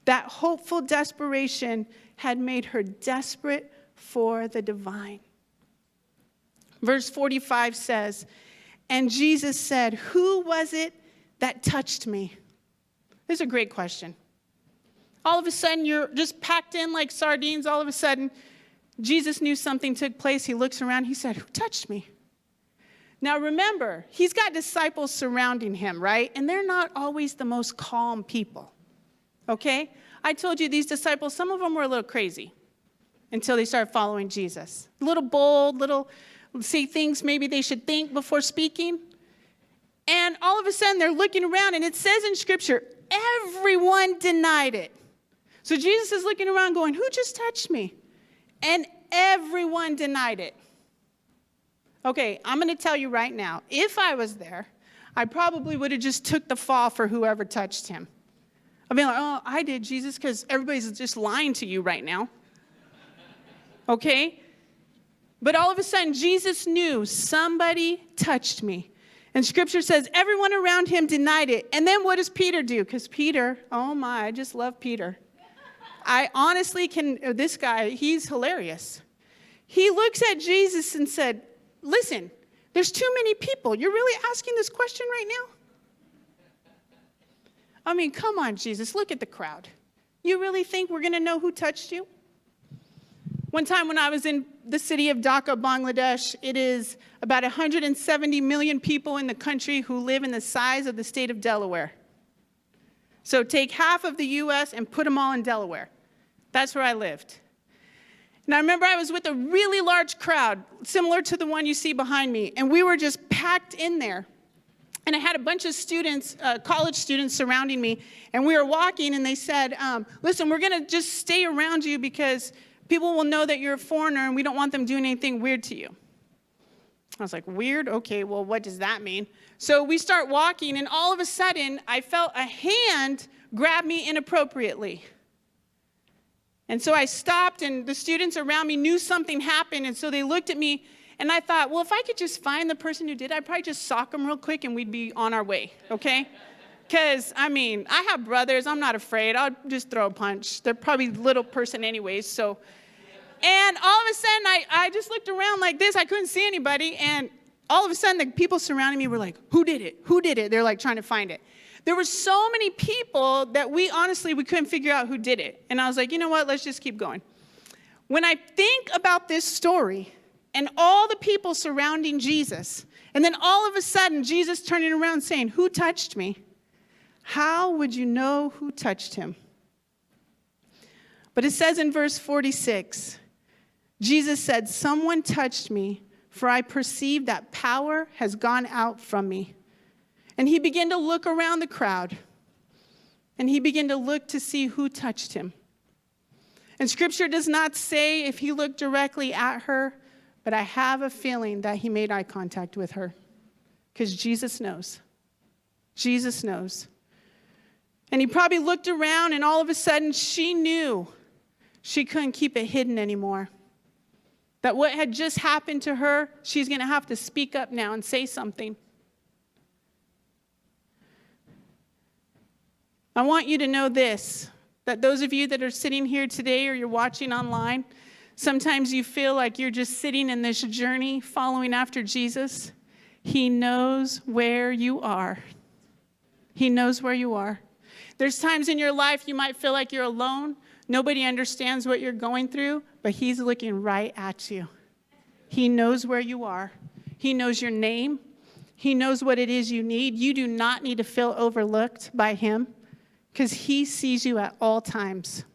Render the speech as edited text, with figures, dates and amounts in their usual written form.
That hopeful desperation had made her desperate for the divine. Verse 45 says, and Jesus said, who was it that touched me? This is a great question. All of a sudden, you're just packed in like sardines. All of a sudden, Jesus knew something took place. He looks around. He said, who touched me? Now, remember, he's got disciples surrounding him, right? And they're not always the most calm people, okay? I told you these disciples, some of them were a little crazy until they started following Jesus. A little bold, say things maybe they should think before speaking. And all of a sudden, they're looking around, and it says in Scripture, everyone denied it. So Jesus is looking around going, who just touched me? And everyone denied it. Okay, I'm going to tell you right now, if I was there, I probably would have just took the fall for whoever touched him. I'd be like, oh, I did, Jesus, because everybody's just lying to you right now. Okay? But all of a sudden, Jesus knew somebody touched me. And Scripture says everyone around him denied it. And then what does Peter do? Because Peter, oh my, I just love Peter. I honestly this guy, he's hilarious. He looks at Jesus and said, listen, there's too many people. You're really asking this question right now? I mean, come on, Jesus, look at the crowd. You really think we're going to know who touched you? One time when I was in the city of Dhaka, Bangladesh, it is about 170 million people in the country who live in the size of the state of Delaware. So take half of the U.S. and put them all in Delaware. That's where I lived. And I remember I was with a really large crowd, similar to the one you see behind me, and we were just packed in there. And I had a bunch of students, college students surrounding me, and we were walking, and they said, listen, we're going to just stay around you because people will know that you're a foreigner, and we don't want them doing anything weird to you. I was like, weird? Okay, well, what does that mean? So we start walking, and all of a sudden, I felt a hand grab me inappropriately. And so I stopped, and the students around me knew something happened, and so they looked at me, and I thought, well, if I could just find the person who did it, I'd probably just sock them real quick, and we'd be on our way, okay? Because, I mean, I have brothers. I'm not afraid. I'll just throw a punch. They're probably little person anyways, so. And all of a sudden, I just looked around like this. I couldn't see anybody, and all of a sudden, the people surrounding me were like, who did it? Who did it? They're like trying to find it. There were so many people that we couldn't figure out who did it. And I was like, you know what? Let's just keep going. When I think about this story and all the people surrounding Jesus, and then all of a sudden, Jesus turning around saying, who touched me? How would you know who touched him? But it says in verse 46, Jesus said, someone touched me, for I perceive that power has gone out from me. And he began to look around the crowd, and he began to look to see who touched him. And Scripture does not say if he looked directly at her, but I have a feeling that he made eye contact with her, because Jesus knows. Jesus knows. And he probably looked around, and all of a sudden she knew she couldn't keep it hidden anymore. That what had just happened to her, she's going to have to speak up now and say something. I want you to know this, that those of you that are sitting here today or you're watching online, sometimes you feel like you're just sitting in this journey following after Jesus. He knows where you are. He knows where you are. There's times in your life you might feel like you're alone. Nobody understands what you're going through, but he's looking right at you. He knows where you are. He knows your name. He knows what it is you need. You do not need to feel overlooked by him, because he sees you at all times.